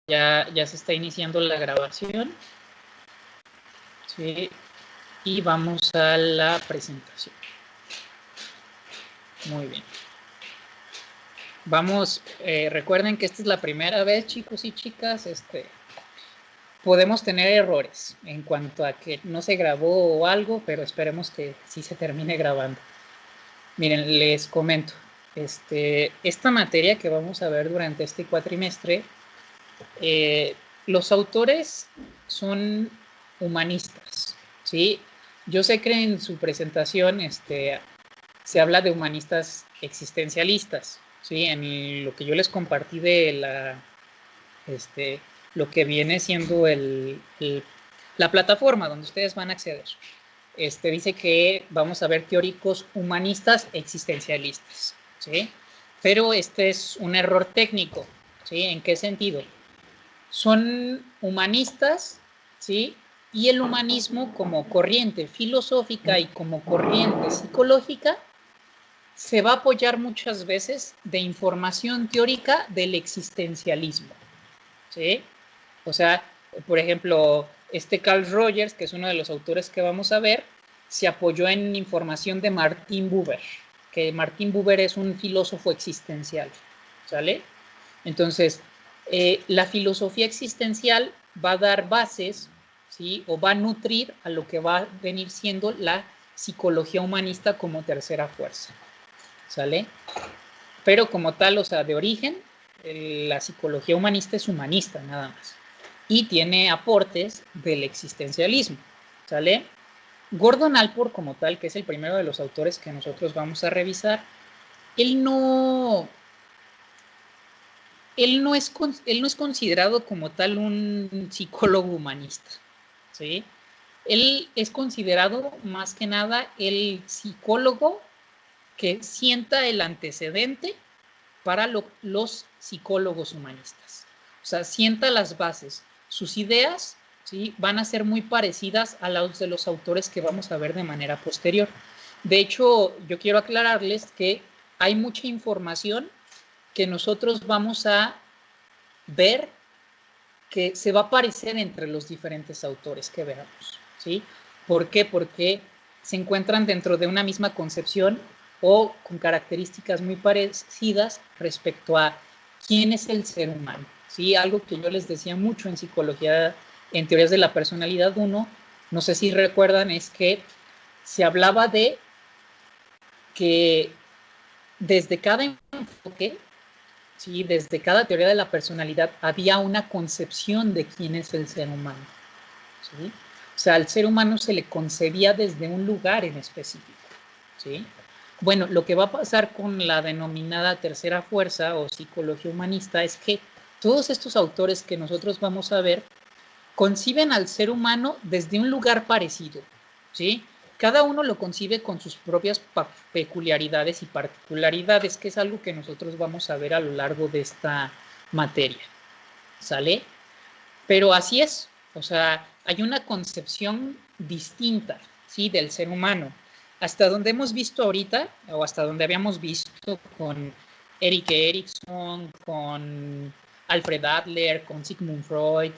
Ya se está iniciando la grabación. Sí. Y vamos a la presentación. Muy bien. Vamos, recuerden que esta es la primera vez, chicos y chicas, podemos tener errores en cuanto a que no se grabó o algo, pero esperemos que sí se termine grabando. Miren, les comento, esta materia que vamos a ver durante este cuatrimestre, los autores son humanistas, ¿sí? Yo sé que en su presentación se habla de humanistas existencialistas, ¿sí? En lo que yo les compartí de lo que viene siendo la plataforma donde ustedes van a acceder. Dice que vamos a ver teóricos humanistas existencialistas, ¿sí? Pero este es un error técnico, ¿sí? ¿En qué sentido? Son humanistas, ¿sí? Y el humanismo como corriente filosófica y como corriente psicológica se va a apoyar muchas veces de información teórica del existencialismo, ¿sí? O sea, por ejemplo, Carl Rogers, que es uno de los autores que vamos a ver, se apoyó en información de Martin Buber, que Martin Buber es un filósofo existencial, ¿sale? Entonces, la filosofía existencial va a dar bases, ¿sí? O va a nutrir a lo que va a venir siendo la psicología humanista como tercera fuerza, ¿sale? Pero como tal, o sea, de origen, la psicología humanista es humanista, nada más. Y tiene aportes del existencialismo, ¿sale? Gordon Allport, como tal, que es el primero de los autores que nosotros vamos a revisar, él no es considerado como tal un psicólogo humanista, ¿sí? Él es considerado más que nada el psicólogo que sienta el antecedente para los psicólogos humanistas. O sea, sienta las bases. Sus ideas, ¿sí?, van a ser muy parecidas a las de los autores que vamos a ver de manera posterior. De hecho, yo quiero aclararles que hay mucha información que nosotros vamos a ver que se va a parecer entre los diferentes autores que veamos, ¿sí? ¿Por qué? Porque se encuentran dentro de una misma concepción o con características muy parecidas respecto a quién es el ser humano, ¿sí? Algo que yo les decía mucho en psicología, en teorías de la personalidad 1, no sé si recuerdan, es que se hablaba de que desde cada enfoque, ¿sí?, desde cada teoría de la personalidad había una concepción de quién es el ser humano, ¿sí? O sea, al ser humano se le concebía desde un lugar en específico, ¿sí? Bueno, lo que va a pasar con la denominada tercera fuerza o psicología humanista es que todos estos autores que nosotros vamos a ver conciben al ser humano desde un lugar parecido, ¿sí? Cada uno lo concibe con sus propias peculiaridades y particularidades, que es algo que nosotros vamos a ver a lo largo de esta materia, ¿sale? Pero así es, o sea, hay una concepción distinta, ¿sí?, del ser humano. Hasta donde hemos visto ahorita, o hasta donde habíamos visto con Erik Erikson, con Alfred Adler, con Sigmund Freud,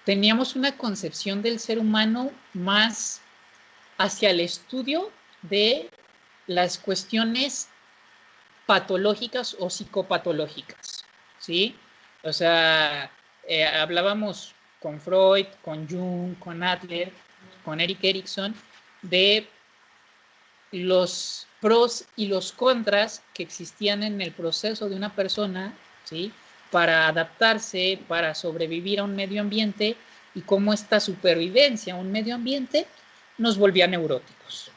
teníamos una concepción del ser humano más hacia el estudio de las cuestiones patológicas o psicopatológicas, ¿sí? O sea, hablábamos con Freud, con Jung, con Adler, con Erik Erikson, de los pros y los contras que existían en el proceso de una persona, ¿sí?, para adaptarse, para sobrevivir a un medio ambiente, y cómo esta supervivencia a un medio ambiente nos volvía neuróticos,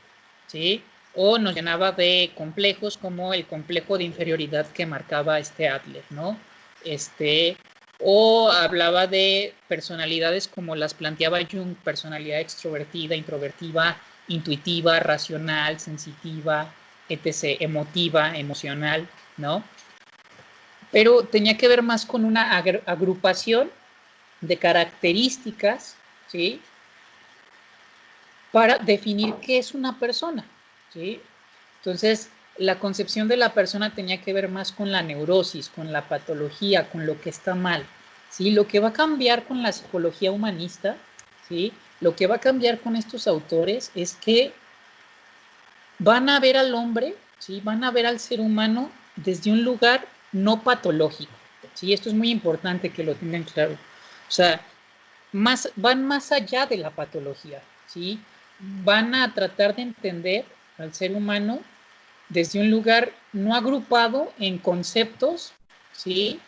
¿sí? O nos llenaba de complejos como el complejo de inferioridad que marcaba Adler, ¿no? O hablaba de personalidades como las planteaba Jung, personalidad extrovertida, introvertida, intuitiva, racional, sensitiva, etc., emotiva, emocional, ¿no? Pero tenía que ver más con una agrupación de características, ¿sí?, para definir qué es una persona, ¿sí? Entonces, la concepción de la persona tenía que ver más con la neurosis, con la patología, con lo que está mal, ¿sí? Lo que va a cambiar con la psicología humanista, ¿sí? Lo que va a cambiar con estos autores es que van a ver al hombre, ¿sí? Van a ver al ser humano desde un lugar no patológico, ¿sí? Esto es muy importante que lo tengan claro. O sea, van más allá de la patología, ¿sí? Van a tratar de entender al ser humano desde un lugar no agrupado en conceptos, ¿sí?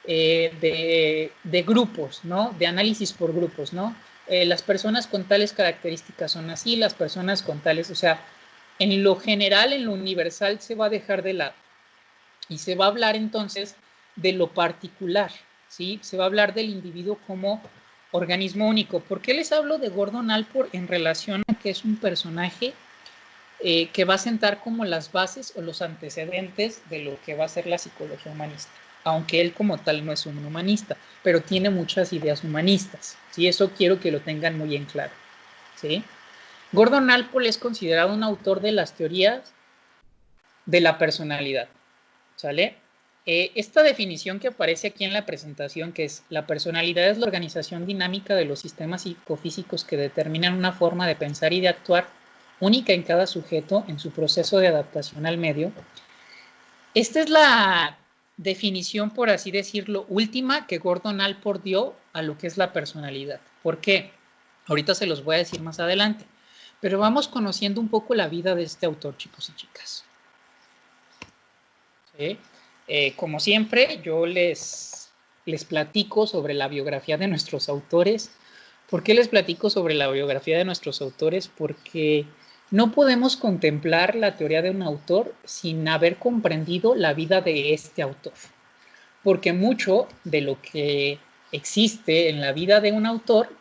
De grupos, ¿no? De análisis por grupos, ¿no? Las personas con tales características son así, las personas con tales, o sea, en lo general, en lo universal, se va a dejar de lado y se va a hablar entonces de lo particular, ¿sí? Se va a hablar del individuo como organismo único. ¿Por qué les hablo de Gordon Allport en relación a que es un personaje que va a sentar como las bases o los antecedentes de lo que va a ser la psicología humanista? Aunque él como tal no es un humanista, pero tiene muchas ideas humanistas, ¿sí? Eso quiero que lo tengan muy en claro, ¿sí? Gordon Allport es considerado un autor de las teorías de la personalidad, ¿sale? Esta definición que aparece aquí en la presentación, que es la personalidad es la organización dinámica de los sistemas psicofísicos que determinan una forma de pensar y de actuar única en cada sujeto en su proceso de adaptación al medio. Esta es la definición, por así decirlo, última que Gordon Allport dio a lo que es la personalidad. ¿Por qué? Ahorita se los voy a decir más adelante. Pero vamos conociendo un poco la vida de este autor, chicos y chicas. ¿Sí? Como siempre, yo les platico sobre la biografía de nuestros autores. ¿Por qué les platico sobre la biografía de nuestros autores? Porque no podemos contemplar la teoría de un autor sin haber comprendido la vida de este autor. Porque mucho de lo que existe en la vida de un autor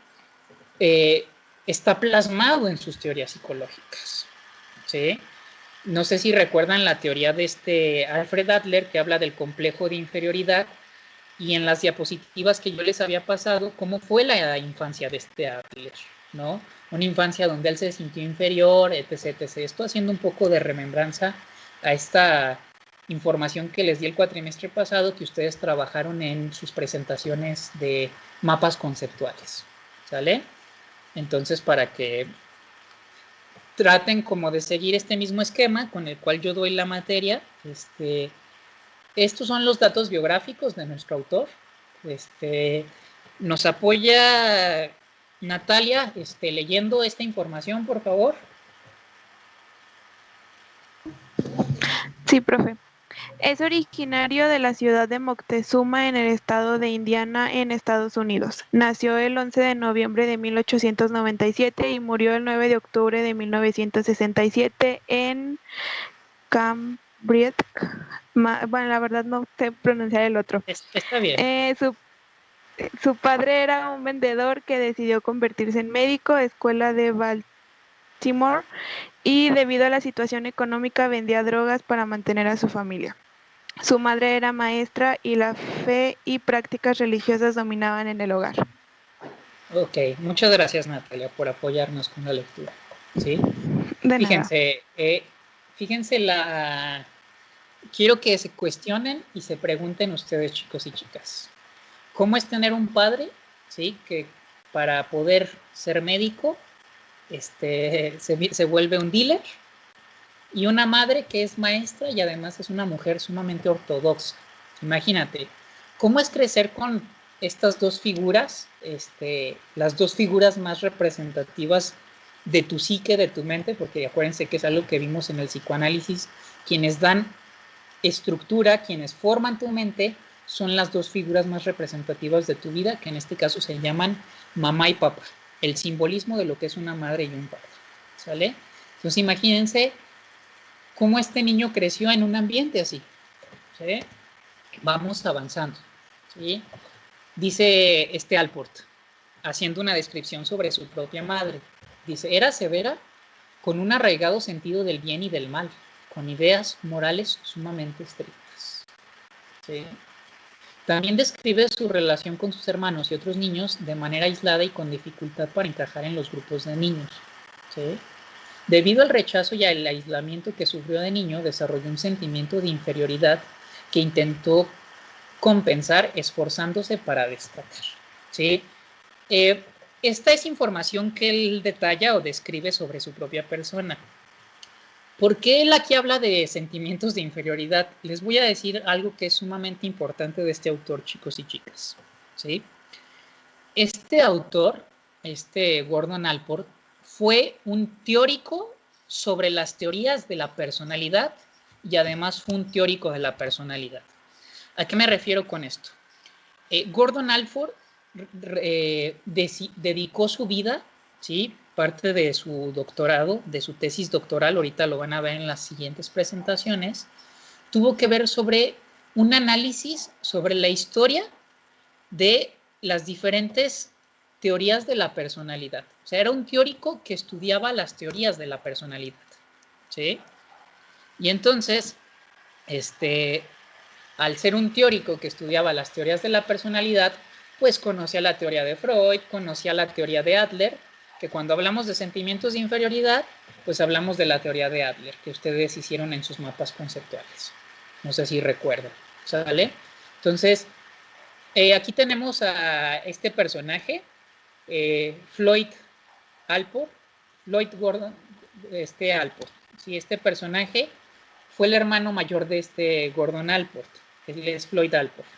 está plasmado en sus teorías psicológicas, ¿sí? No sé si recuerdan la teoría de este Alfred Adler, que habla del complejo de inferioridad, y en las diapositivas que yo les había pasado, cómo fue la infancia de este Adler, ¿no? Una infancia donde él se sintió inferior, etc, etc. Esto haciendo un poco de remembranza a esta información que les di el cuatrimestre pasado, que ustedes trabajaron en sus presentaciones de mapas conceptuales, ¿sale? Entonces, para que traten como de seguir este mismo esquema con el cual yo doy la materia. Estos son los datos biográficos de nuestro autor. Nos apoya Natalia leyendo esta información, por favor. Sí, profe. Es originario de la ciudad de Moctezuma en el estado de Indiana, en Estados Unidos. Nació el 11 de noviembre de 1897 y murió el 9 de octubre de 1967 en Cambridge. Bueno, la verdad no sé pronunciar el otro. Está bien. Su padre era un vendedor que decidió convertirse en médico, escuela de Baltimore, y debido a la situación económica vendía drogas para mantener a su familia. Su madre era maestra y la fe y prácticas religiosas dominaban en el hogar. Ok, muchas gracias Natalia por apoyarnos con la lectura. ¿Sí? De nada. Fíjense quiero que se cuestionen y se pregunten ustedes, chicos y chicas, ¿cómo es tener un padre, ¿sí? Que para poder ser médico se vuelve un dealer, y una madre que es maestra y además es una mujer sumamente ortodoxa? Imagínate, ¿cómo es crecer con estas dos figuras, las dos figuras más representativas de tu psique, de tu mente? Porque acuérdense que es algo que vimos en el psicoanálisis, quienes dan estructura, quienes forman tu mente, son las dos figuras más representativas de tu vida, que en este caso se llaman mamá y papá, el simbolismo de lo que es una madre y un padre, ¿sale? Entonces imagínense cómo este niño creció en un ambiente así, ¿sí? Vamos avanzando, ¿sí? Dice Allport, haciendo una descripción sobre su propia madre, dice, era severa, con un arraigado sentido del bien y del mal, con ideas morales sumamente estrictas, ¿sí? También describe su relación con sus hermanos y otros niños de manera aislada y con dificultad para encajar en los grupos de niños, ¿sí? Debido al rechazo y al aislamiento que sufrió de niño, desarrolló un sentimiento de inferioridad que intentó compensar esforzándose para destacar, ¿sí? Esta es información que él detalla o describe sobre su propia persona. ¿Por qué él aquí habla de sentimientos de inferioridad? Les voy a decir algo que es sumamente importante de este autor, chicos y chicas, ¿sí? Este autor, Gordon Allport, fue un teórico sobre las teorías de la personalidad y además fue un teórico de la personalidad. ¿A qué me refiero con esto? Gordon Allport dedicó su vida, ¿sí? Parte de su doctorado, de su tesis doctoral, ahorita lo van a ver en las siguientes presentaciones, tuvo que ver sobre un análisis sobre la historia de las diferentes teorías de la personalidad. O sea, era un teórico que estudiaba las teorías de la personalidad, ¿sí? Y entonces, al ser un teórico que estudiaba las teorías de la personalidad, pues conocía la teoría de Freud, conocía la teoría de Adler, que cuando hablamos de sentimientos de inferioridad, pues hablamos de la teoría de Adler, que ustedes hicieron en sus mapas conceptuales. No sé si recuerdan, ¿sale? Entonces, aquí tenemos a este personaje, Floyd Allport, Floyd Gordon, Allport. Sí, este personaje fue el hermano mayor de Gordon Allport. Él es Floyd Allport.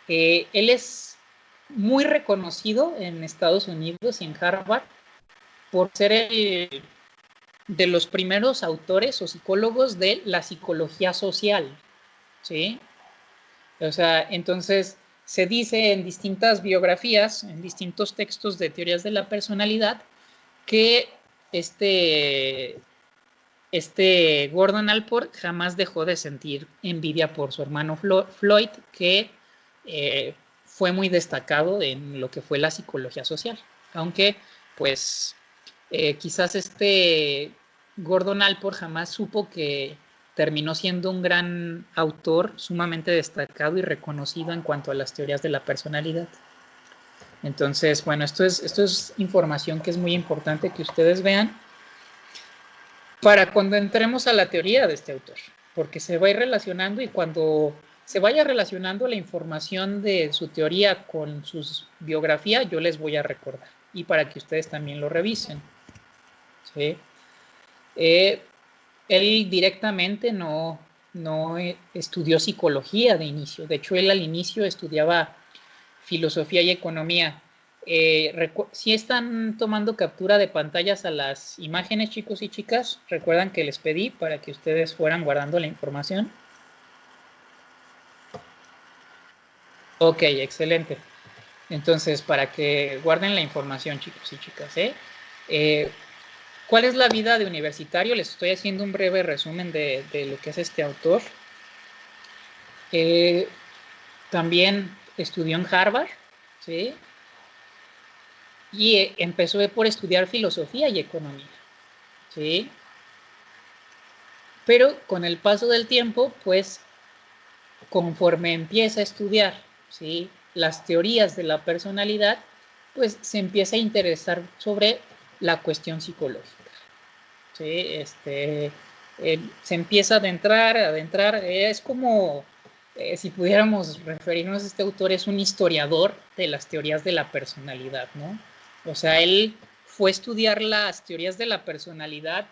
Él es muy reconocido en Estados Unidos y en Harvard por ser de los primeros autores o psicólogos de la psicología social, ¿sí? O sea, entonces se dice en distintas biografías, en distintos textos de teorías de la personalidad, que Gordon Allport jamás dejó de sentir envidia por su hermano Floyd, que fue muy destacado en lo que fue la psicología social. Aunque, pues, quizás Gordon Allport jamás supo que terminó siendo un gran autor sumamente destacado y reconocido en cuanto a las teorías de la personalidad. Entonces, bueno, esto es información que es muy importante que ustedes vean para cuando entremos a la teoría de este autor, porque se va a ir relacionando y cuando se vaya relacionando la información de su teoría con su biografía, yo les voy a recordar y para que ustedes también lo revisen, ¿sí? Él directamente no estudió psicología de inicio, de hecho él al inicio estudiaba filosofía y economía. Si están tomando captura de pantallas a las imágenes, chicos y chicas, recuerdan que les pedí para que ustedes fueran guardando la información. Ok, excelente. Entonces, para que guarden la información, chicos y chicas, ¿cuál es la vida de universitario? Les estoy haciendo un breve resumen de lo que es este autor. También estudió en Harvard, ¿sí? Y empezó por estudiar filosofía y economía, ¿sí? Pero con el paso del tiempo, pues, conforme empieza a estudiar, ¿sí?, las teorías de la personalidad, pues se empieza a interesar sobre la cuestión psicológica, ¿sí? Se empieza a adentrar, es como, si pudiéramos referirnos a este autor, es un historiador de las teorías de la personalidad, ¿no? O sea, él fue a estudiar las teorías de la personalidad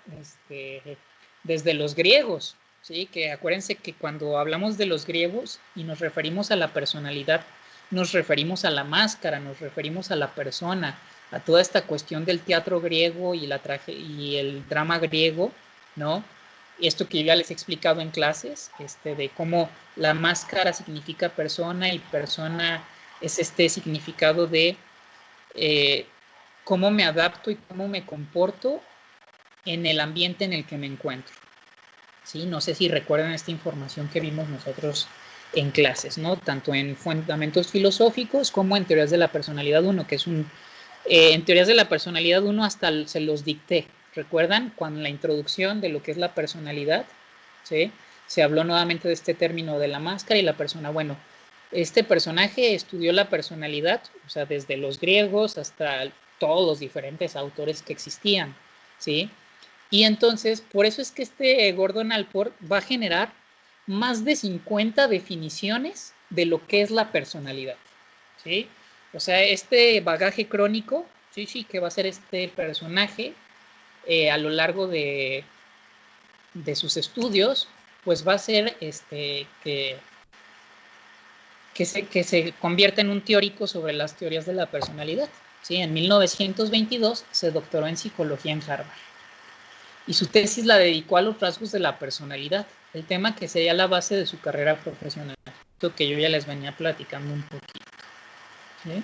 desde los griegos, ¿sí? Que acuérdense que cuando hablamos de los griegos y nos referimos a la personalidad, nos referimos a la máscara, nos referimos a la persona, a toda esta cuestión del teatro griego y el drama griego, ¿no? Esto que ya les he explicado en clases, de cómo la máscara significa persona y persona es significado de cómo me adapto y cómo me comporto en el ambiente en el que me encuentro, ¿sí? No sé si recuerdan esta información que vimos nosotros en clases, ¿no? Tanto en fundamentos filosóficos como en teorías de la personalidad 1, que es en teorías de la personalidad 1 hasta se los dicté. ¿Recuerdan? Cuando en la introducción de lo que es la personalidad, ¿sí?, se habló nuevamente de este término de la máscara y la persona. Bueno, este personaje estudió la personalidad, o sea, desde los griegos hasta todos los diferentes autores que existían, ¿sí? Y entonces, por eso es que Gordon Allport va a generar más de 50 definiciones de lo que es la personalidad, ¿sí? O sea, este bagaje crónico, sí, que va a ser este personaje a lo largo de sus estudios, pues va a ser que se convierte en un teórico sobre las teorías de la personalidad. ¿Sí? En 1922 se doctoró en psicología en Harvard y su tesis la dedicó a los rasgos de la personalidad, el tema que sería la base de su carrera profesional, lo que yo ya les venía platicando un poquito. ¿Sí?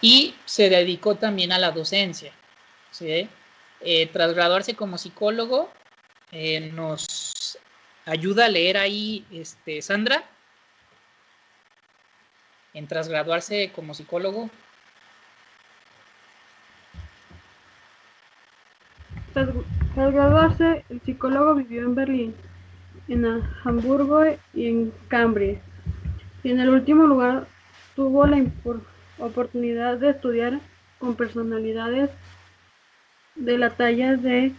Y se dedicó también a la docencia. ¿Sí? Tras graduarse como psicólogo, nos ayuda a leer ahí Sandra, en tras graduarse como psicólogo. Tras graduarse, el psicólogo vivió en Berlín, en Hamburgo y en Cambridge. Y en el último lugar tuvo la oportunidad de estudiar con personalidades de la talla de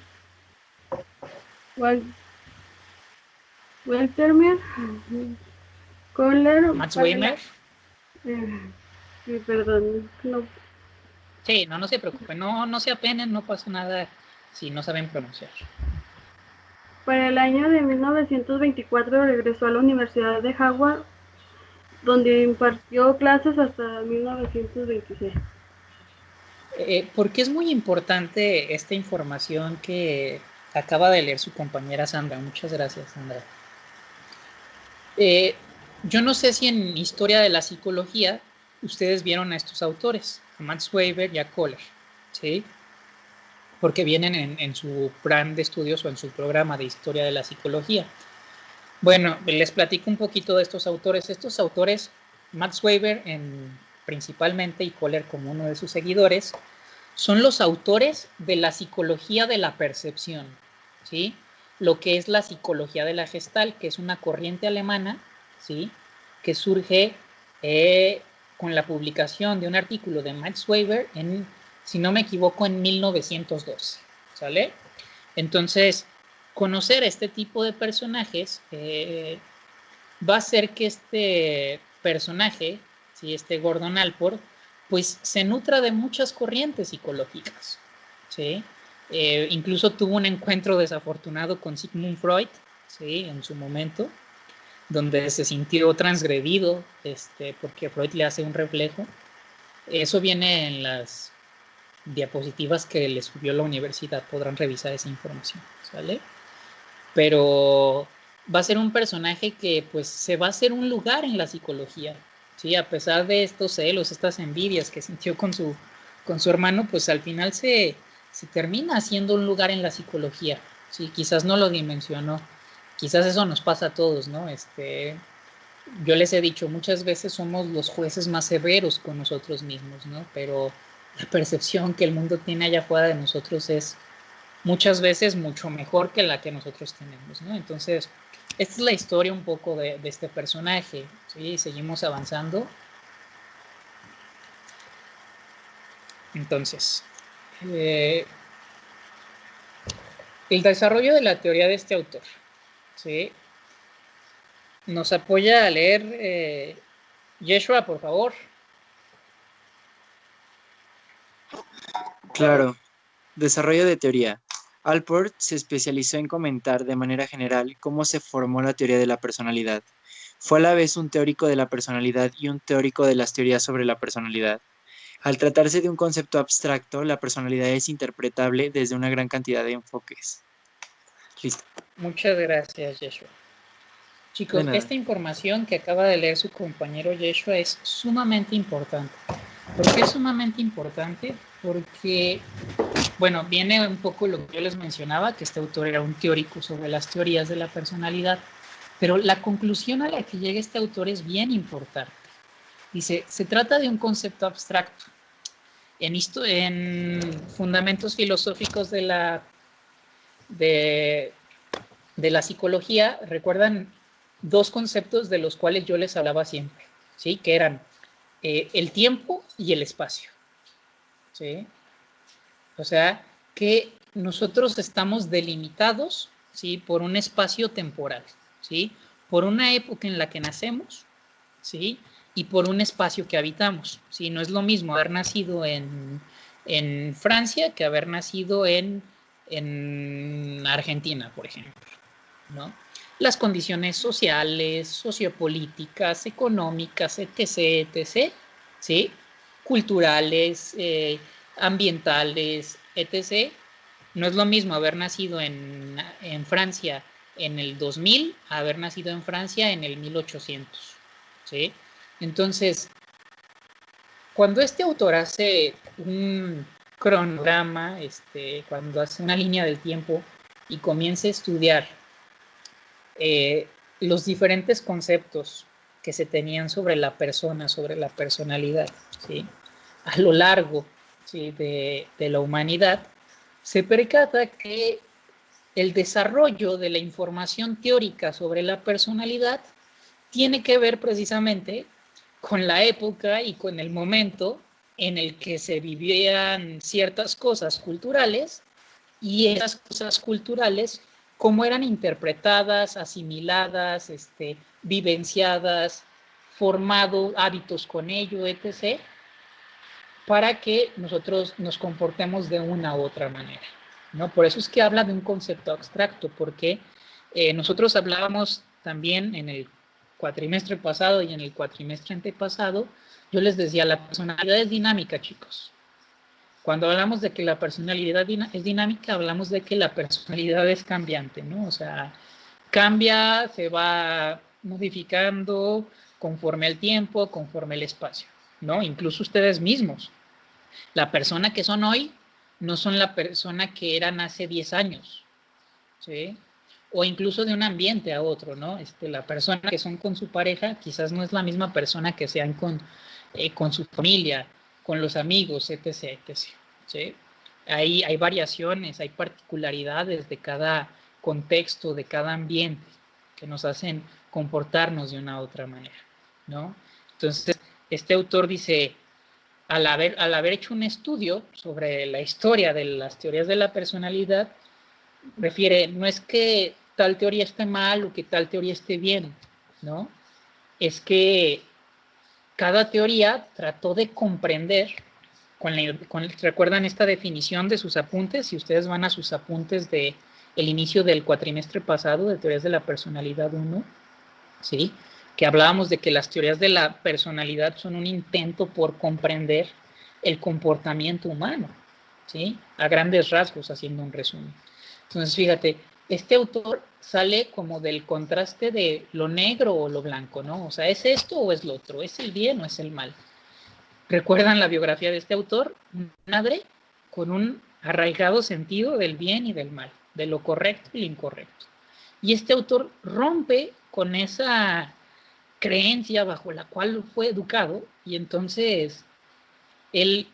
Welterman, Kohler, Max Weber. Sí, perdón, no. Sí, no se preocupen, no se apenen, no pasa nada si no saben pronunciar. Para el año de 1924 regresó a la Universidad de Harvard, donde impartió clases hasta 1926. Porque es muy importante esta información que acaba de leer su compañera Sandra. Muchas gracias, Sandra. Yo no sé si en Historia de la Psicología ustedes vieron a estos autores, a Max Weber y a Kohler, ¿sí? Porque vienen en su plan de estudios o en su programa de Historia de la Psicología. Bueno, les platico un poquito de estos autores. Estos autores, Max Weber principalmente y Kohler como uno de sus seguidores, son los autores de la psicología de la percepción, ¿sí? Lo que es la psicología de la Gestalt, que es una corriente alemana, ¿sí? Que surge con la publicación de un artículo de Max Weber si no me equivoco, en 1912, ¿sale? Entonces, conocer este tipo de personajes va a hacer que este personaje, ¿sí? Este Gordon Allport, pues se nutra de muchas corrientes psicológicas, ¿sí? Incluso tuvo un encuentro desafortunado con Sigmund Freud, ¿sí? En su momento, donde se sintió transgredido, porque Freud le hace un reflejo. Eso viene en las diapositivas que les subió la universidad, podrán revisar esa información, ¿sale? Pero va a ser un personaje que pues se va a hacer un lugar en la psicología, ¿sí? A pesar de estos celos, estas envidias que sintió con su hermano, pues al final se termina haciendo un lugar en la psicología, ¿sí? Quizás no lo dimensionó, quizás eso nos pasa a todos, ¿no? Yo les he dicho, muchas veces somos los jueces más severos con nosotros mismos, ¿no? Pero la percepción que el mundo tiene allá afuera de nosotros es muchas veces mucho mejor que la que nosotros tenemos, ¿no? Entonces, esta es la historia un poco de este personaje, ¿sí? Seguimos avanzando. Entonces, el desarrollo de la teoría de este autor, ¿sí? Nos apoya a leer Yeshua, por favor. Claro. Desarrollo de teoría. Allport se especializó en comentar de manera general cómo se formó la teoría de la personalidad. Fue a la vez un teórico de la personalidad y un teórico de las teorías sobre la personalidad. Al tratarse de un concepto abstracto, la personalidad es interpretable desde una gran cantidad de enfoques. Listo. Muchas gracias, Yeshua. Chicos, esta información que acaba de leer su compañero Yeshua es sumamente importante. ¿Por qué es sumamente importante? Porque, bueno, viene un poco lo que yo les mencionaba, que este autor era un teórico sobre las teorías de la personalidad, pero la conclusión a la que llega este autor es bien importante. Dice, se trata de un concepto abstracto. En fundamentos filosóficos de la psicología, recuerdan dos conceptos de los cuales yo les hablaba siempre, ¿sí? Que eran el tiempo y el espacio, ¿sí? O sea, que nosotros estamos delimitados, ¿sí? Por un espacio temporal, ¿sí? Por una época en la que nacemos, ¿sí? Y por un espacio que habitamos, ¿sí? No es lo mismo haber nacido en Francia que haber nacido en Argentina, por ejemplo, ¿no? Las condiciones sociales, sociopolíticas, económicas, etc., etc., ¿sí? Culturales, ambientales, etc. No es lo mismo haber nacido en Francia en el 2000 a haber nacido en Francia en el 1800, ¿sí? Entonces, cuando este autor hace un cronograma, cuando hace una línea del tiempo y comienza a estudiar los diferentes conceptos que se tenían sobre la persona, sobre la personalidad, ¿sí? A lo largo, ¿sí? de la humanidad, se percata que el desarrollo de la información teórica sobre la personalidad tiene que ver precisamente con la época y con el momento en el que se vivían ciertas cosas culturales y esas cosas culturales cómo eran interpretadas, asimiladas, vivenciadas, formado hábitos con ello, etc., para que nosotros nos comportemos de una u otra manera, ¿no? Por eso es que habla de un concepto abstracto, porque nosotros hablábamos también en el cuatrimestre pasado y en el cuatrimestre antepasado, yo les decía, la personalidad es dinámica, chicos. Cuando hablamos de que la personalidad es dinámica, hablamos de que la personalidad es cambiante, ¿no? O sea, cambia, se va modificando conforme al tiempo, conforme al espacio, ¿no? Incluso ustedes mismos. La persona que son hoy no son la persona que eran hace 10 años, ¿sí? O incluso de un ambiente a otro, ¿no? La persona que son con su pareja quizás no es la misma persona que sean con su familia, con los amigos, etc., etc., ¿sí? Hay variaciones, hay particularidades de cada contexto, de cada ambiente que nos hacen comportarnos de una u otra manera, ¿no? Entonces, este autor dice, al haber hecho un estudio sobre la historia de las teorías de la personalidad, refiere, no es que tal teoría esté mal o que tal teoría esté bien, ¿no? Es que cada teoría trató de comprender, ¿recuerdan esta definición de sus apuntes? Si ustedes van a sus apuntes de el inicio del cuatrimestre pasado de teorías de la personalidad 1, ¿sí? Que hablábamos de que las teorías de la personalidad son un intento por comprender el comportamiento humano, ¿sí? A grandes rasgos, haciendo un resumen. Entonces, fíjate, este autor sale como del contraste de lo negro o lo blanco, ¿no? O sea, ¿es esto o es lo otro? ¿Es el bien o es el mal? ¿Recuerdan la biografía de este autor? Una madre con un arraigado sentido del bien y del mal, de lo correcto y lo incorrecto. Y este autor rompe con esa creencia bajo la cual fue educado y entonces él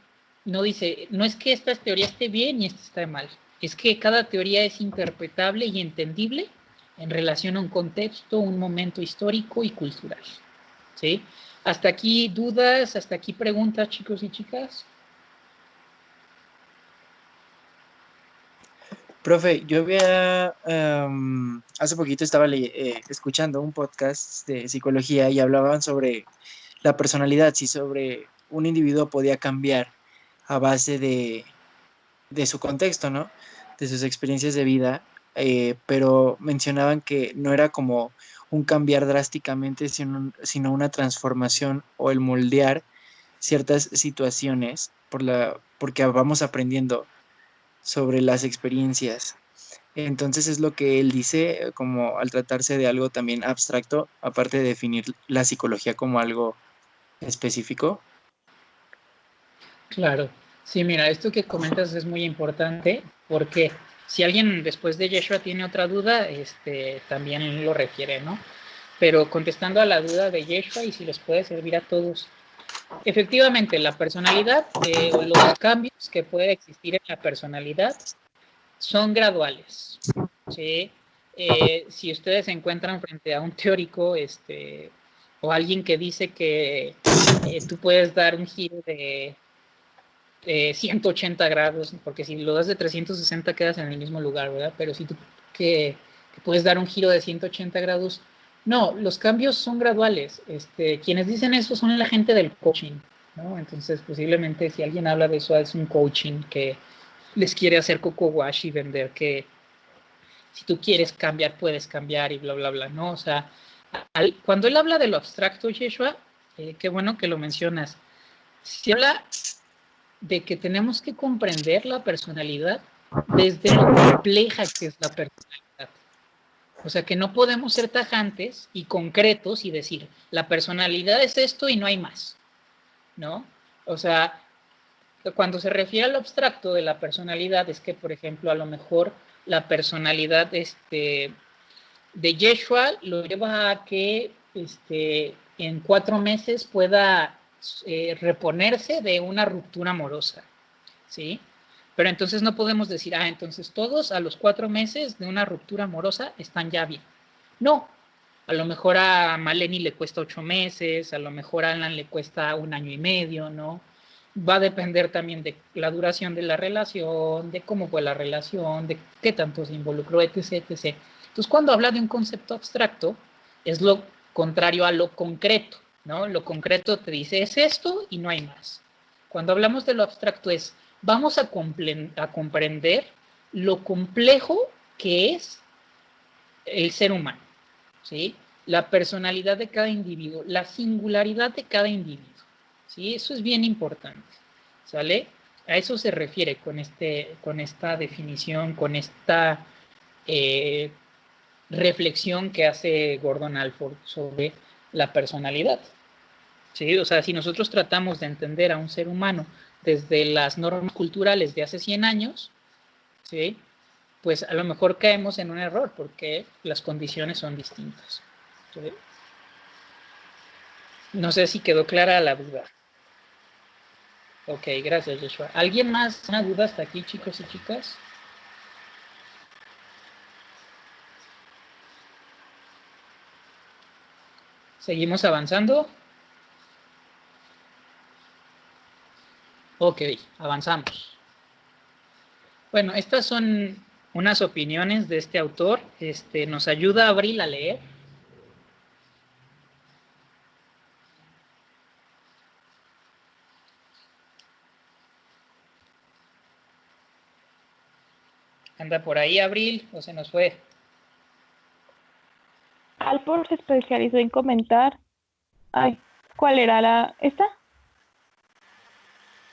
no dice, no es que esta teoría esté bien y esta esté mal, es que cada teoría es interpretable y entendible en relación a un contexto, un momento histórico y cultural, ¿sí? Hasta aquí dudas, hasta aquí preguntas, chicos y chicas. Profe, yo había, hace poquito estaba escuchando un podcast de psicología y hablaban sobre la personalidad, si sobre un individuo podía cambiar a base de su contexto, ¿no? De sus experiencias de vida, pero mencionaban que no era como un cambiar drásticamente, sino una transformación o el moldear ciertas situaciones porque vamos aprendiendo sobre las experiencias. Entonces es lo que él dice, como al tratarse de algo también abstracto, aparte de definir la psicología como algo específico. Claro, sí, mira, esto que comentas es muy importante porque si alguien después de Yeshua tiene otra duda, también lo refiere, ¿no? Pero contestando a la duda de Yeshua y si les puede servir a todos, efectivamente la personalidad o los cambios que puede existir en la personalidad son graduales, ¿sí? Si ustedes se encuentran frente a un teórico o alguien que dice que tú puedes dar un giro de 180 grados, porque si lo das de 360 quedas en el mismo lugar, ¿verdad? Pero si tú que que puedes dar un giro de 180 grados. No, los cambios son graduales. Quienes dicen eso son la gente del coaching, ¿no? Entonces, posiblemente si alguien habla de eso, es un coaching que les quiere hacer coco wash y vender que si tú quieres cambiar, puedes cambiar y bla, bla, bla, ¿no? O sea, cuando él habla de lo abstracto, Yeshua, qué bueno que lo mencionas, se habla de que tenemos que comprender la personalidad desde lo compleja que es la personalidad. O sea, que no podemos ser tajantes y concretos y decir, la personalidad es esto y no hay más, ¿no? O sea, cuando se refiere al abstracto de la personalidad, es que, por ejemplo, a lo mejor la personalidad de Yeshua lo lleva a que en 4 meses pueda reponerse de una ruptura amorosa, ¿sí? Pero entonces no podemos decir, entonces todos a los 4 meses de una ruptura amorosa están ya bien. No, a lo mejor a Maleni le cuesta 8 meses, a lo mejor a Alan le cuesta 1 año y medio, ¿no? Va a depender también de la duración de la relación, de cómo fue la relación, de qué tanto se involucró, etc., etc. Entonces, cuando habla de un concepto abstracto, es lo contrario a lo concreto, ¿no? Lo concreto te dice, es esto y no hay más. Cuando hablamos de lo abstracto es, vamos a comprender lo complejo que es el ser humano, ¿sí? La personalidad de cada individuo, la singularidad de cada individuo, ¿sí? Eso es bien importante, ¿sale? A eso se refiere con esta definición, con esta reflexión que hace Gordon Allport sobre la personalidad, ¿sí? O sea, si nosotros tratamos de entender a un ser humano desde las normas culturales de hace 100 años, ¿sí? Pues a lo mejor caemos en un error porque las condiciones son distintas, ¿sí? No sé si quedó clara la duda. Ok, gracias, Joshua. ¿Alguien más? ¿Una duda hasta aquí, chicos y chicas? ¿Seguimos avanzando? Ok, avanzamos. Bueno, estas son unas opiniones de este autor. ¿Nos ayuda Abril a leer? ¿Anda por ahí, Abril, o se nos fue? Allport se especializó en comentar. ¿Cuál era esta?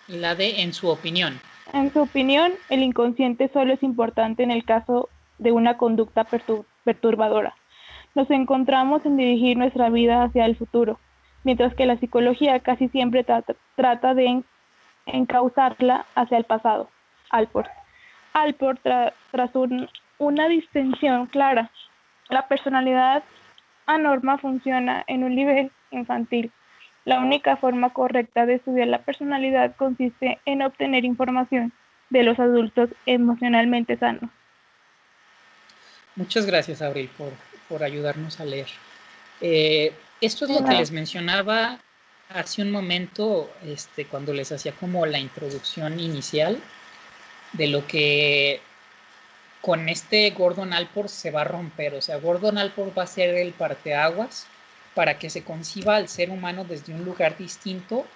Y la de en su opinión. En su opinión, el inconsciente solo es importante en el caso de una conducta perturbadora. Nos encontramos en dirigir nuestra vida hacia el futuro, mientras que la psicología casi siempre trata de encauzarla hacia el pasado. Allport, tras una distinción clara, la personalidad anormal funciona en un nivel infantil. La única forma correcta de estudiar la personalidad consiste en obtener información de los adultos emocionalmente sanos. Muchas gracias, Abril, por ayudarnos a leer. Esto es lo que les mencionaba hace un momento, cuando les hacía como la introducción inicial de lo que con Gordon Allport se va a romper. O sea, Gordon Allport va a ser el parteaguas para que se conciba al ser humano desde un lugar distinto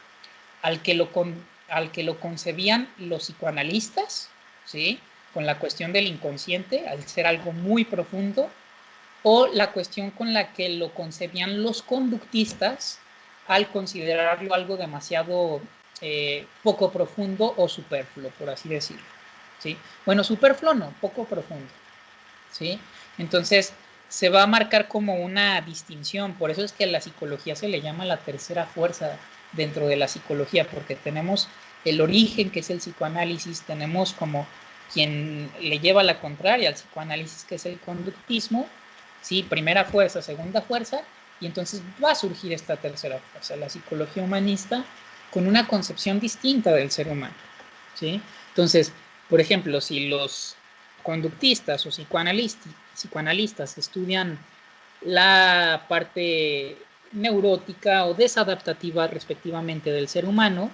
al que lo concebían los psicoanalistas, ¿sí? Con la cuestión del inconsciente, al ser algo muy profundo, o la cuestión con la que lo concebían los conductistas al considerarlo algo demasiado poco profundo o superfluo, por así decirlo, ¿sí? Bueno, superfluo no, poco profundo, ¿sí? Entonces, se va a marcar como una distinción, por eso es que a la psicología se le llama la tercera fuerza dentro de la psicología, porque tenemos el origen, que es el psicoanálisis, tenemos como quien le lleva la contraria al psicoanálisis, que es el conductismo, ¿sí? Primera fuerza, segunda fuerza, y entonces va a surgir esta tercera fuerza, la psicología humanista, con una concepción distinta del ser humano, ¿sí? Entonces, por ejemplo, si los conductistas o psicoanalistas estudian la parte neurótica o desadaptativa respectivamente del ser humano,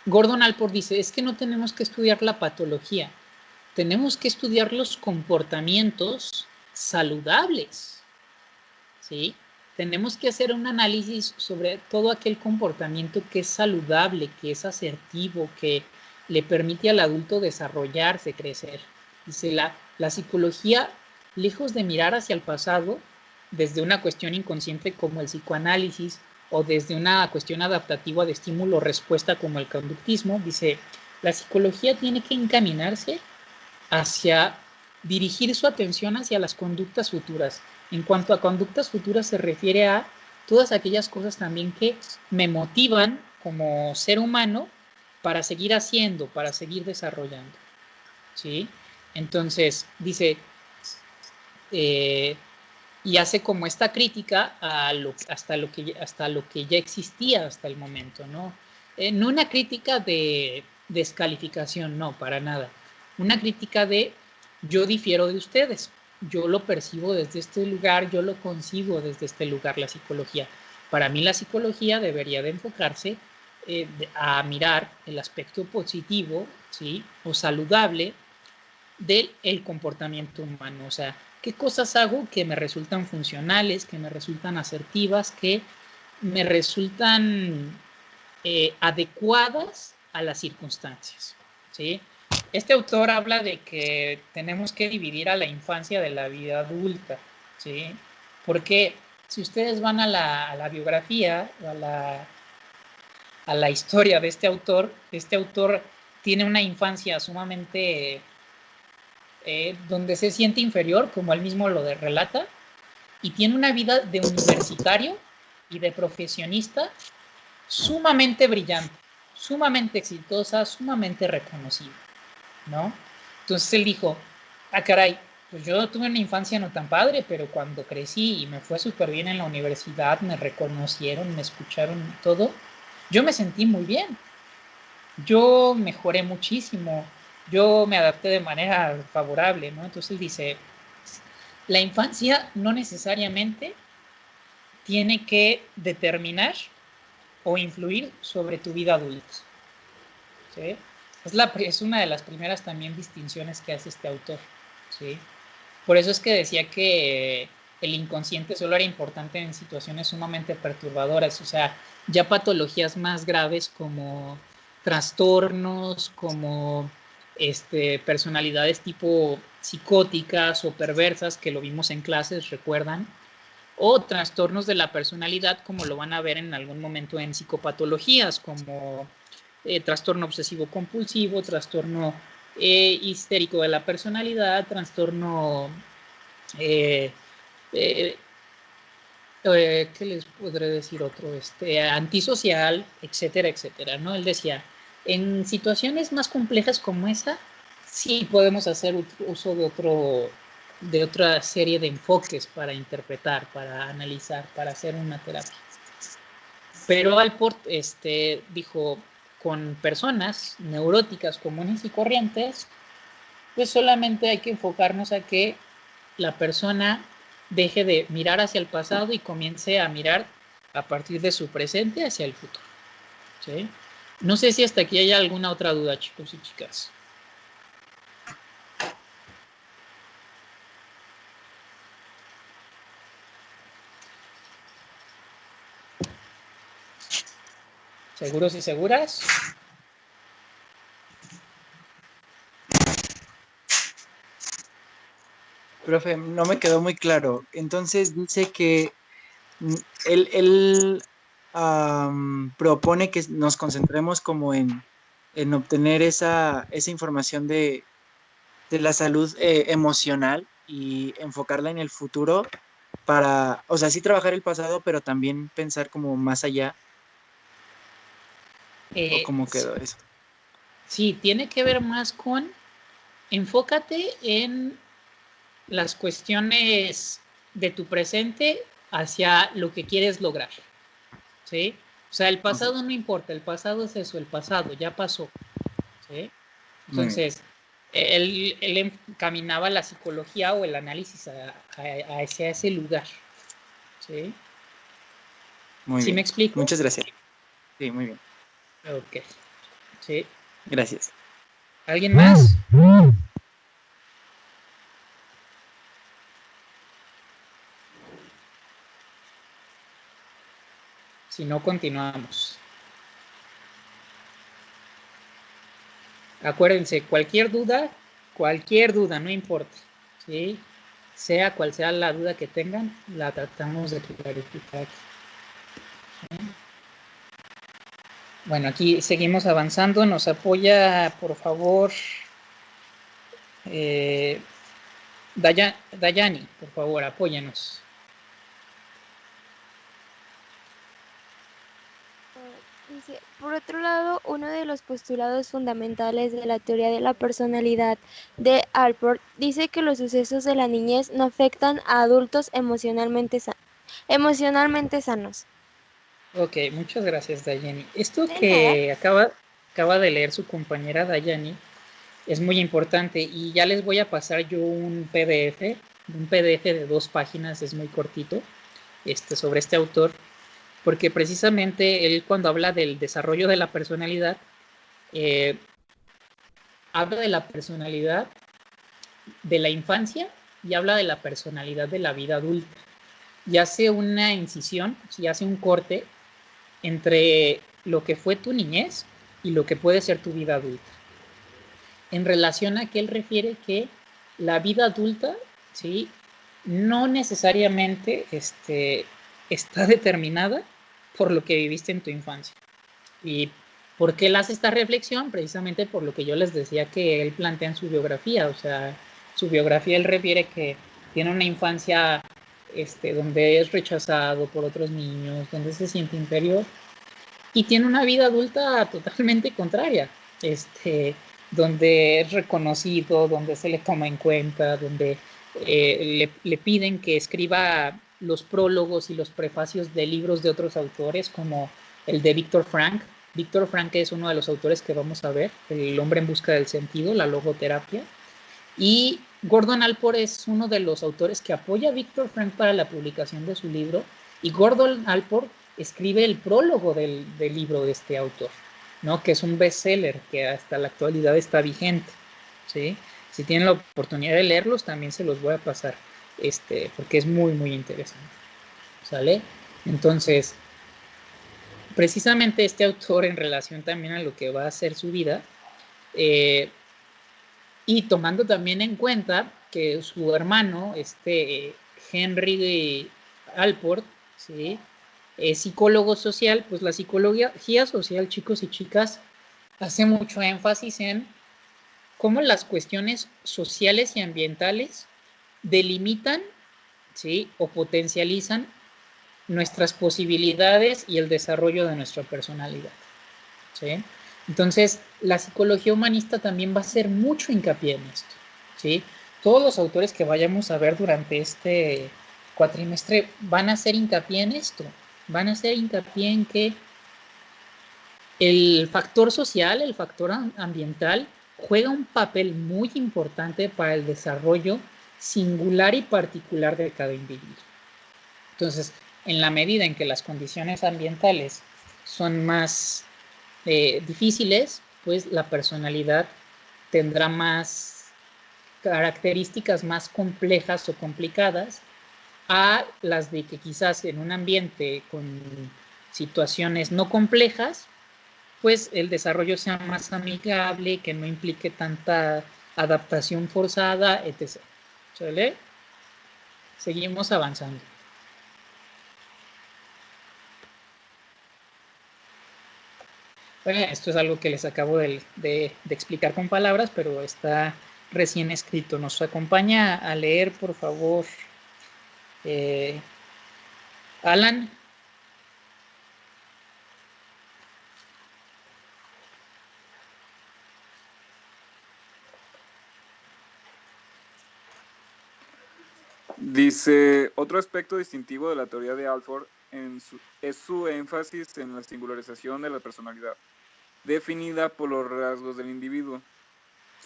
Gordon Allport dice, es que no tenemos que estudiar la patología, tenemos que estudiar los comportamientos saludables, ¿sí? Tenemos que hacer un análisis sobre todo aquel comportamiento que es saludable, que es asertivo, que le permite al adulto desarrollarse, crecer. Dice, la psicología, lejos de mirar hacia el pasado, desde una cuestión inconsciente como el psicoanálisis o desde una cuestión adaptativa de estímulo-respuesta como el conductismo, dice, la psicología tiene que encaminarse hacia dirigir su atención hacia las conductas futuras. En cuanto a conductas futuras se refiere a todas aquellas cosas también que me motivan como ser humano para seguir haciendo, para seguir desarrollando, ¿sí? Entonces, dice, y hace como esta crítica a hasta lo que ya existía hasta el momento, ¿no? No una crítica de descalificación, no, para nada. Una crítica de yo difiero de ustedes, yo lo percibo desde este lugar, yo lo concibo desde este lugar, la psicología. Para mí la psicología debería de enfocarse a mirar el aspecto positivo, ¿sí? O saludable del comportamiento humano, o sea, qué cosas hago que me resultan funcionales, que me resultan asertivas, que me resultan adecuadas a las circunstancias, ¿sí? Este autor habla de que tenemos que dividir a la infancia de la vida adulta, ¿sí? Porque si ustedes van a la biografía o a la historia de este autor tiene una infancia sumamente donde se siente inferior, como él mismo lo relata, y tiene una vida de universitario y de profesionista sumamente brillante, sumamente exitosa, sumamente reconocida, ¿no? Entonces él dijo, ah, caray, pues yo tuve una infancia no tan padre, pero cuando crecí y me fue súper bien en la universidad, me reconocieron, me escucharon todo, yo me sentí muy bien, yo mejoré muchísimo, yo me adapté de manera favorable, ¿no? Entonces él dice, la infancia no necesariamente tiene que determinar o influir sobre tu vida adulta, ¿sí? Es una de las primeras también distinciones que hace este autor, ¿sí? Por eso es que decía que el inconsciente solo era importante en situaciones sumamente perturbadoras, o sea, ya patologías más graves como trastornos, como personalidades tipo psicóticas o perversas, que lo vimos en clases, recuerdan, o trastornos de la personalidad, como lo van a ver en algún momento en psicopatologías, como trastorno obsesivo compulsivo, trastorno histérico de la personalidad, trastorno ¿qué les podré decir otro? Antisocial, etcétera, etcétera, ¿no? Él decía, en situaciones más complejas como esa, sí podemos hacer uso de otra serie de enfoques para interpretar, para analizar, para hacer una terapia. Pero Alport dijo, con personas neuróticas comunes y corrientes, pues solamente hay que enfocarnos a que la persona deje de mirar hacia el pasado y comience a mirar a partir de su presente hacia el futuro, ¿sí? No sé si hasta aquí hay alguna otra duda, chicos y chicas. ¿Seguros y seguras? Profe, no me quedó muy claro. Entonces dice que él propone que nos concentremos como en obtener esa información de la salud emocional y enfocarla en el futuro para, o sea, sí trabajar el pasado, pero también pensar como más allá. ¿O cómo quedó eso? Sí, tiene que ver más con enfócate en las cuestiones de tu presente hacia lo que quieres lograr, ¿sí? O sea, el pasado no importa, el pasado es eso, el pasado ya pasó, ¿sí? Entonces, él encaminaba la psicología o el análisis hacia ese lugar, ¿sí? Muy ¿Sí bien. me explico? Muchas gracias. Sí, muy bien. Ok, sí. Gracias. ¿Alguien más? Si no, continuamos. Acuérdense, cualquier duda, no importa, ¿sí? Sea cual sea la duda que tengan, la tratamos de clarificar aquí. ¿Sí? Bueno, aquí seguimos avanzando. Nos apoya, por favor, Dayani, por favor, apóyanos. Dice, por otro lado, uno de los postulados fundamentales de la teoría de la personalidad de Alport dice que los sucesos de la niñez no afectan a adultos emocionalmente sanos. Ok, muchas gracias, Dayani. Esto De que acaba de leer su compañera Dayani es muy importante y ya les voy a pasar yo un PDF de 2 páginas, es muy cortito, sobre este autor, porque precisamente él cuando habla del desarrollo de la personalidad, habla de la personalidad de la infancia y habla de la personalidad de la vida adulta. Y hace una incisión, y hace un corte entre lo que fue tu niñez y lo que puede ser tu vida adulta. En relación a que él refiere que la vida adulta, ¿sí?, no necesariamente está determinada por lo que viviste en tu infancia. ¿Y por qué él hace esta reflexión? Precisamente por lo que yo les decía que él plantea en su biografía. O sea, su biografía él refiere que tiene una infancia donde es rechazado por otros niños, donde se siente inferior, y tiene una vida adulta totalmente contraria, donde es reconocido, donde se le toma en cuenta, donde le piden que escriba los prólogos y los prefacios de libros de otros autores, como el de Viktor Frankl. Viktor Frankl es uno de los autores que vamos a ver, El hombre en busca del sentido, la logoterapia. Y Gordon Allport es uno de los autores que apoya a Viktor Frankl para la publicación de su libro, y Gordon Allport escribe el prólogo del libro de este autor, ¿no?, que es un bestseller que hasta la actualidad está vigente, ¿sí? Si tienen la oportunidad de leerlos, también se los voy a pasar, porque es muy, muy interesante, ¿sale? Entonces, precisamente este autor, en relación también a lo que va a ser su vida, y tomando también en cuenta que su hermano, Henry Allport, ¿sí?, psicólogo social, pues la psicología social, chicos y chicas, hace mucho énfasis en cómo las cuestiones sociales y ambientales delimitan, ¿sí?, o potencializan nuestras posibilidades y el desarrollo de nuestra personalidad, ¿sí? Entonces, la psicología humanista también va a hacer mucho hincapié en esto, ¿sí? Todos los autores que vayamos a ver durante este cuatrimestre van a hacer hincapié en esto, van a hacer hincapié en que el factor social, el factor ambiental, juega un papel muy importante para el desarrollo singular y particular de cada individuo. Entonces, en la medida en que las condiciones ambientales son más difíciles, pues la personalidad tendrá más características más complejas o complicadas a las de que quizás en un ambiente con situaciones no complejas, pues el desarrollo sea más amigable, que no implique tanta adaptación forzada, etc. ¿Sale? Seguimos avanzando. Bueno, esto es algo que les acabo de explicar con palabras, pero está recién escrito. Nos acompaña a leer, por favor, Alan. Dice, otro aspecto distintivo de la teoría de Allport es su énfasis en la singularización de la personalidad, definida por los rasgos del individuo.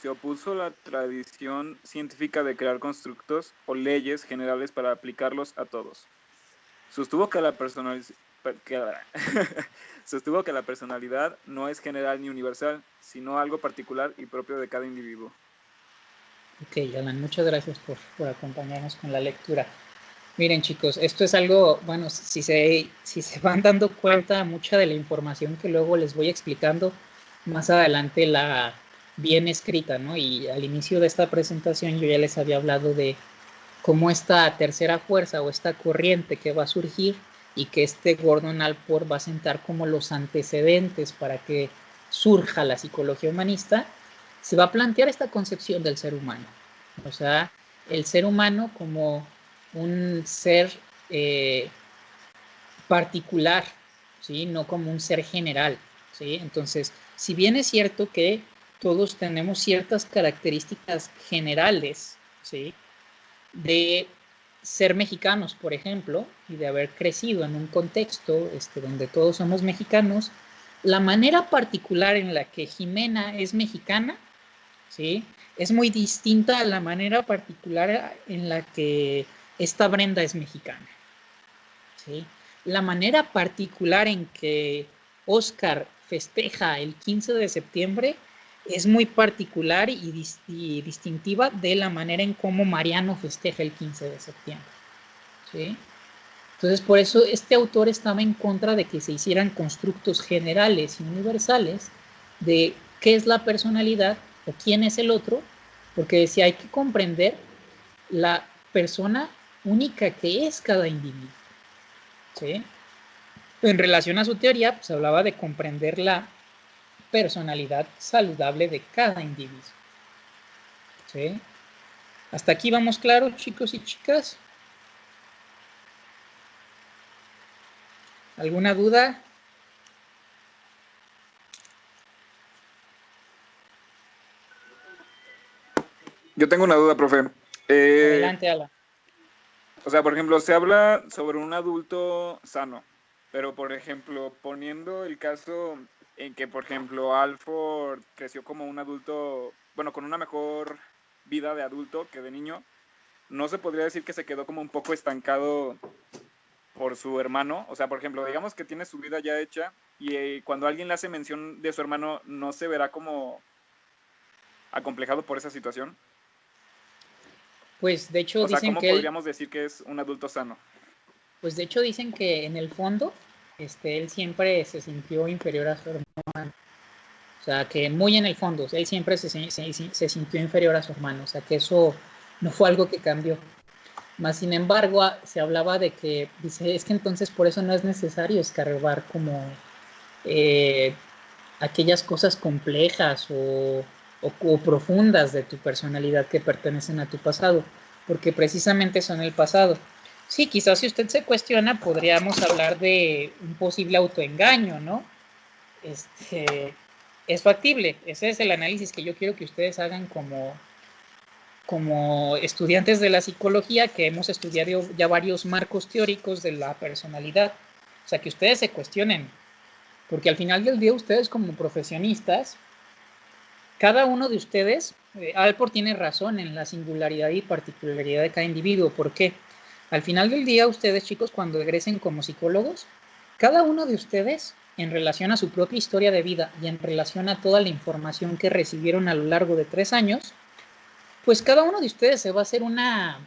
Se opuso a la tradición científica de crear constructos o leyes generales para aplicarlos a todos. Sostuvo que la personalidad no es general ni universal, sino algo particular y propio de cada individuo. Ok, Alan, muchas gracias por acompañarnos con la lectura. Miren, chicos, esto es algo, bueno, si se van dando cuenta, mucha de la información que luego les voy explicando más adelante la bien escrita, ¿no? Y al inicio de esta presentación yo ya les había hablado de cómo esta tercera fuerza o esta corriente que va a surgir y que este Gordon Allport va a sentar como los antecedentes para que surja la psicología humanista, se va a plantear esta concepción del ser humano. O sea, el ser humano como un ser particular, ¿sí? No como un ser general, ¿sí? Entonces, si bien es cierto que todos tenemos ciertas características generales, ¿sí? De ser mexicanos, por ejemplo, y de haber crecido en un contexto donde todos somos mexicanos, la manera particular en la que Jimena es mexicana, ¿sí? Es muy distinta a la manera particular en la que esta Brenda es mexicana, ¿sí? La manera particular en que Oscar festeja el 15 de septiembre es muy particular y distintiva de la manera en cómo Mariano festeja el 15 de septiembre, ¿sí? Entonces, por eso este autor estaba en contra de que se hicieran constructos generales y universales de qué es la personalidad o quién es el otro, porque decía, hay que comprender la persona única que es cada individuo, ¿sí? En relación a su teoría, pues hablaba de comprender la personalidad saludable de cada individuo, ¿sí? ¿Hasta aquí vamos claros, chicos y chicas? ¿Alguna duda? Yo tengo una duda, profe. Adelante, Alan. O sea, por ejemplo, se habla sobre un adulto sano, pero por ejemplo, poniendo el caso en que, por ejemplo, Alford creció como un adulto, bueno, con una mejor vida de adulto que de niño, ¿no se podría decir que se quedó como un poco estancado por su hermano? O sea, por ejemplo, digamos que tiene su vida ya hecha y cuando alguien le hace mención de su hermano, ¿no se verá como acomplejado por esa situación? Pues de hecho O sea, dicen ¿cómo que él, podríamos decir que es un adulto sano? pues de hecho dicen que en el fondo, él siempre se sintió inferior a su hermano. O sea, que muy en el fondo, él siempre se sintió inferior a su hermano. O sea, que eso no fue algo que cambió. Más sin embargo, se hablaba de que, dice, es que entonces por eso no es necesario escarbar como aquellas cosas complejas o profundas de tu personalidad que pertenecen a tu pasado, porque precisamente son el pasado. Sí, quizás si usted se cuestiona, podríamos hablar de un posible autoengaño, ¿no? Es factible. Ese es el análisis que yo quiero que ustedes hagan como estudiantes de la psicología, que hemos estudiado ya varios marcos teóricos de la personalidad. O sea, que ustedes se cuestionen, porque al final del día ustedes como profesionistas, cada uno de ustedes, Alport tiene razón en la singularidad y particularidad de cada individuo. ¿Por qué? Al final del día ustedes, chicos, cuando egresen como psicólogos, cada uno de ustedes, en relación a su propia historia de vida y en relación a toda la información que recibieron a lo largo de 3 años, pues cada uno de ustedes se va a hacer una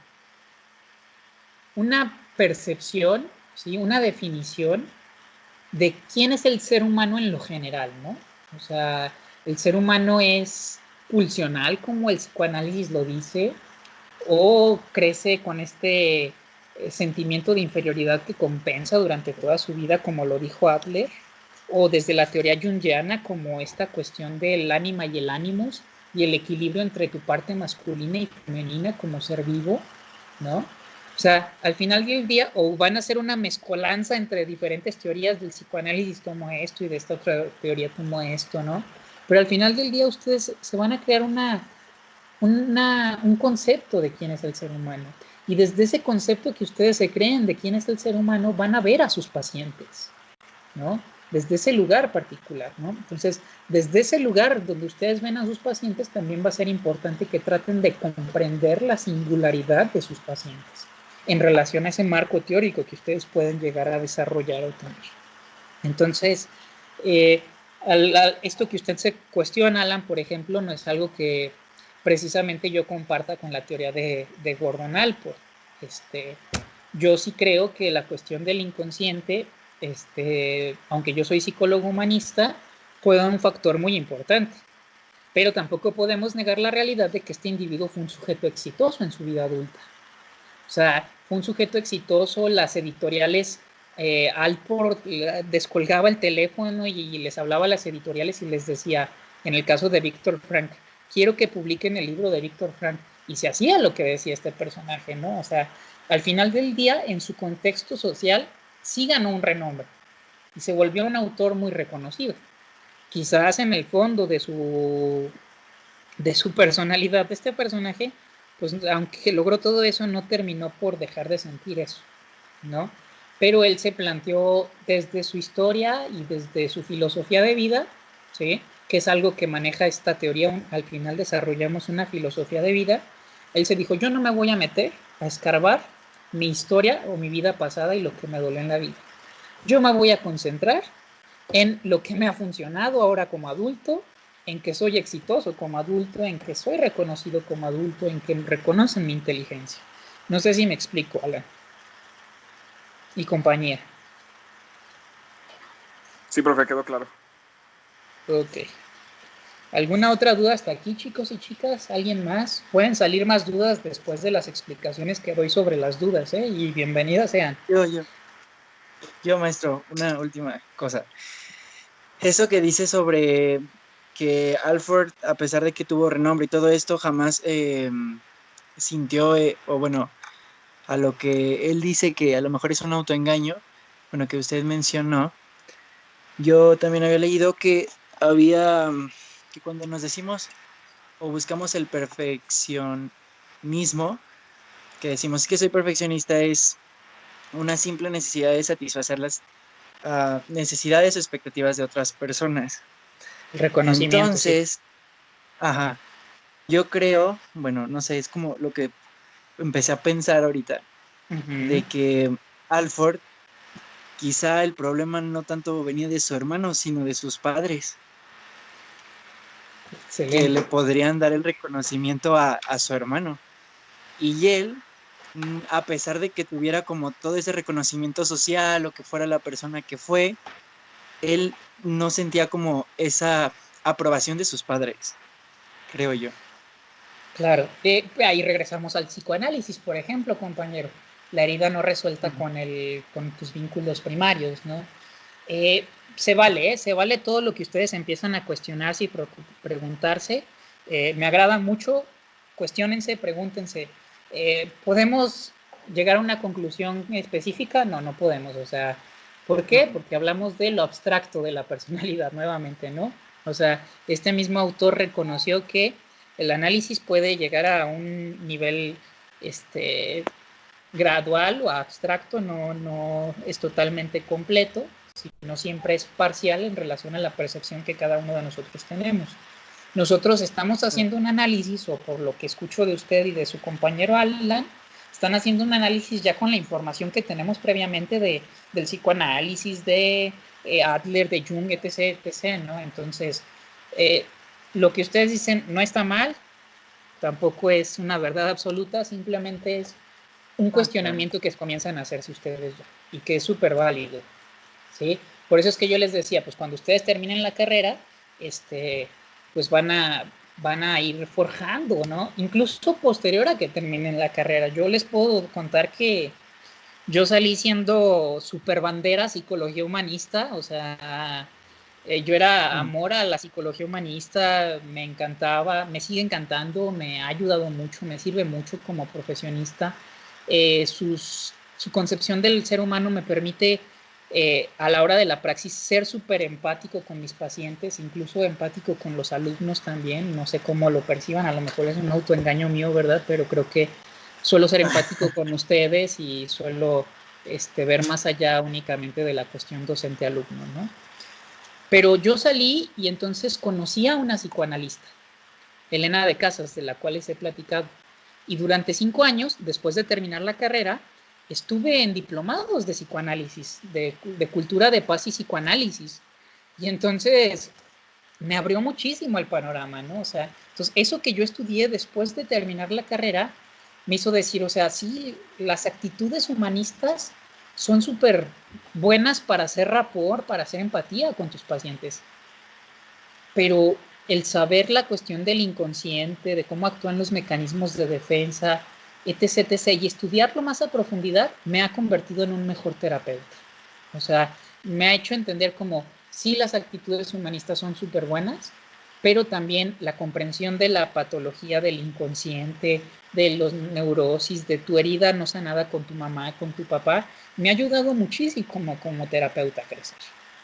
percepción, ¿sí? Una definición de quién es el ser humano en lo general, ¿no? O sea, el ser humano es pulsional, como el psicoanálisis lo dice, o crece con este sentimiento de inferioridad que compensa durante toda su vida, como lo dijo Adler, o desde la teoría junguiana, como esta cuestión del ánima y el ánimus, y el equilibrio entre tu parte masculina y femenina como ser vivo, ¿no? O sea, al final del día, o van a ser una mezcolanza entre diferentes teorías del psicoanálisis como esto y de esta otra teoría como esto, ¿no? Pero al final del día ustedes se van a crear un concepto de quién es el ser humano. Y desde ese concepto que ustedes se creen de quién es el ser humano, van a ver a sus pacientes, ¿no? Desde ese lugar particular, ¿no? Entonces, desde ese lugar donde ustedes ven a sus pacientes, también va a ser importante que traten de comprender la singularidad de sus pacientes en relación a ese marco teórico que ustedes pueden llegar a desarrollar o tener. Entonces, esto que usted se cuestiona, Alan, por ejemplo, no es algo que precisamente yo comparta con la teoría de Gordon Allport. yo sí creo que la cuestión del inconsciente, aunque yo soy psicólogo humanista, juega un factor muy importante. Pero tampoco podemos negar la realidad de que este individuo fue un sujeto exitoso en su vida adulta. O sea, fue un sujeto exitoso, las editoriales, Alport descolgaba el teléfono y les hablaba a las editoriales y les decía, en el caso de Víctor Frank, quiero que publiquen el libro de Víctor Frank, y se hacía lo que decía este personaje, ¿no? O sea, al final del día, en su contexto social, sí ganó un renombre y se volvió un autor muy reconocido. Quizás en el fondo de su personalidad, este personaje, pues aunque logró todo eso, no terminó por dejar de sentir eso, ¿no? Pero él se planteó desde su historia y desde su filosofía de vida, ¿sí? Que es algo que maneja esta teoría, al final desarrollamos una filosofía de vida. Él se dijo, yo no me voy a meter a escarbar mi historia o mi vida pasada y lo que me dolió en la vida. Yo me voy a concentrar en lo que me ha funcionado ahora como adulto, en que soy exitoso como adulto, en que soy reconocido como adulto, en que reconocen mi inteligencia. No sé si me explico, Alan y compañía. Sí, profe, quedó claro. Ok. ¿Alguna otra duda hasta aquí, chicos y chicas? ¿Alguien más? Pueden salir más dudas después de las explicaciones que doy sobre las dudas, ¿eh? Y bienvenidas sean. Yo, maestro, una última cosa. Eso que dice sobre que Alford, a pesar de que tuvo renombre y todo esto, jamás sintió, o bueno, a lo que él dice que a lo mejor es un autoengaño, bueno, que usted mencionó, yo también había leído que que cuando nos decimos o buscamos el perfeccionismo, que decimos que soy perfeccionista, es una simple necesidad de satisfacer las necesidades o expectativas de otras personas. El reconocimiento. Entonces, sí. Ajá, yo creo, bueno, no sé, es como lo que empecé a pensar ahorita, de que Alford, quizá el problema no tanto venía de su hermano, sino de sus padres. Excelente. Que le podrían dar el reconocimiento a su hermano. Y él, a pesar de que tuviera como todo ese reconocimiento social o que fuera la persona que fue, él no sentía como esa aprobación de sus padres, creo yo. Claro, ahí regresamos al psicoanálisis, por ejemplo, compañero. La herida no resuelta con tus vínculos primarios, ¿no? Se vale todo lo que ustedes empiezan a cuestionarse y preguntarse. Me agrada mucho, cuestionense, pregúntense. ¿Podemos llegar a una conclusión específica? No podemos, o sea, ¿por qué? Porque hablamos de lo abstracto de la personalidad nuevamente, ¿no? O sea, este mismo autor reconoció que el análisis puede llegar a un nivel gradual o abstracto, no es totalmente completo, sino siempre es parcial en relación a la percepción que cada uno de nosotros tenemos. Nosotros estamos haciendo un análisis, o por lo que escucho de usted y de su compañero Alan, están haciendo un análisis ya con la información que tenemos previamente del psicoanálisis, de Adler, de Jung, etc., etc., ¿no? Entonces, lo que ustedes dicen no está mal, tampoco es una verdad absoluta, simplemente es un cuestionamiento que comienzan a hacerse ustedes ya, y que es súper válido, ¿sí? Por eso es que yo les decía, pues cuando ustedes terminen la carrera, pues van a ir forjando, ¿no? Incluso posterior a que terminen la carrera. Yo les puedo contar que yo salí siendo super bandera psicología humanista, o sea, yo era amor a la psicología humanista, me encantaba, me sigue encantando, me ha ayudado mucho, me sirve mucho como profesionista. Su concepción del ser humano me permite a la hora de la praxis ser súper empático con mis pacientes, incluso empático con los alumnos también. No sé cómo lo perciban, a lo mejor es un autoengaño mío, ¿verdad? Pero creo que suelo ser empático con ustedes y suelo ver más allá únicamente de la cuestión docente-alumno, ¿no? Pero yo salí y entonces conocí a una psicoanalista, Elena de Casas, de la cual les he platicado. Y durante 5 años, después de terminar la carrera, estuve en diplomados de psicoanálisis, de cultura de paz y psicoanálisis. Y entonces me abrió muchísimo el panorama, ¿no? O sea, entonces eso que yo estudié después de terminar la carrera me hizo decir, o sea, sí, las actitudes humanistas son súper buenas para hacer rapport, para hacer empatía con tus pacientes, pero el saber la cuestión del inconsciente, de cómo actúan los mecanismos de defensa, etc., etc., y estudiarlo más a profundidad, me ha convertido en un mejor terapeuta. O sea, me ha hecho entender como sí, las actitudes humanistas son súper buenas, pero también la comprensión de la patología del inconsciente, de los neurosis, de tu herida no sanada con tu mamá, con tu papá, me ha ayudado muchísimo como terapeuta a crecer,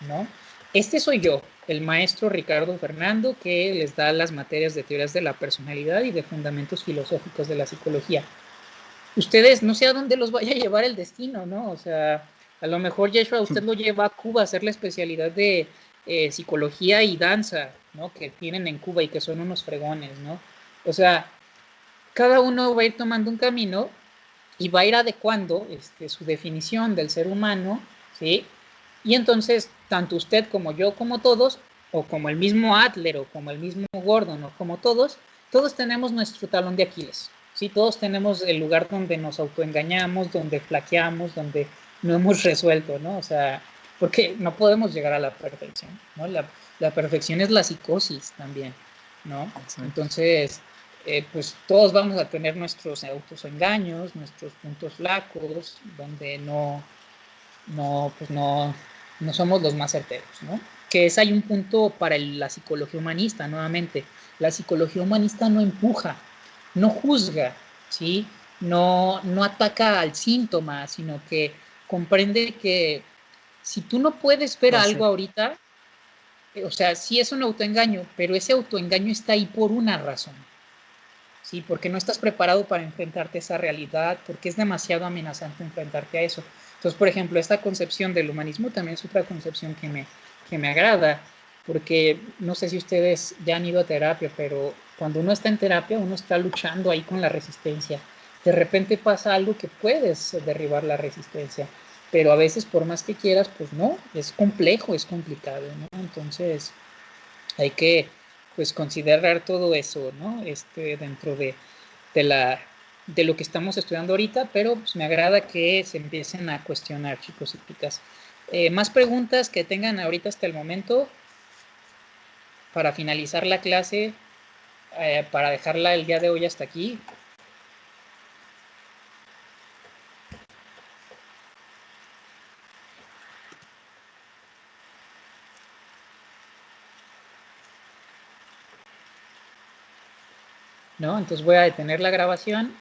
¿no? Este soy yo, el maestro Ricardo Fernando, que les da las materias de teorías de la personalidad y de fundamentos filosóficos de la psicología. Ustedes, no sé a dónde los vaya a llevar el destino, ¿no? O sea, a lo mejor Yeshua usted lo lleva a Cuba a hacer la especialidad de psicología y danza, ¿no? Que tienen en Cuba y que son unos fregones, ¿no? O sea, cada uno va a ir tomando un camino y va a ir adecuando su definición del ser humano, ¿sí? Y entonces, tanto usted como yo, como todos, o como el mismo Adler, o como el mismo Gordon, o como todos tenemos nuestro talón de Aquiles, ¿sí? Todos tenemos el lugar donde nos autoengañamos, donde flaqueamos, donde no hemos resuelto, ¿no? O sea, porque no podemos llegar a la perfección, ¿no? La perfección es la psicosis también, ¿no? Entonces, pues todos vamos a tener nuestros autoengaños, nuestros puntos flacos, donde pues no somos los más certeros, ¿no? Que es hay un punto para la psicología humanista, nuevamente. La psicología humanista no empuja, no juzga, ¿sí? No ataca al síntoma, sino que comprende que si tú no puedes ver algo ahorita, o sea, sí es un autoengaño, pero ese autoengaño está ahí por una razón, ¿sí? Porque no estás preparado para enfrentarte a esa realidad, porque es demasiado amenazante enfrentarte a eso. Entonces, por ejemplo, esta concepción del humanismo también es otra concepción que me agrada, porque no sé si ustedes ya han ido a terapia, pero cuando uno está en terapia, uno está luchando ahí con la resistencia. De repente pasa algo que puedes derribar la resistencia, pero a veces por más que quieras, pues no, es complejo, es complicado, ¿no? Entonces, hay que pues considerar todo eso, ¿no? Dentro de de lo que estamos estudiando ahorita, pero pues, me agrada que se empiecen a cuestionar, chicos y chicas. Más preguntas que tengan ahorita hasta el momento para finalizar la clase, para dejarla el día de hoy hasta aquí. ¿No? Entonces voy a detener la grabación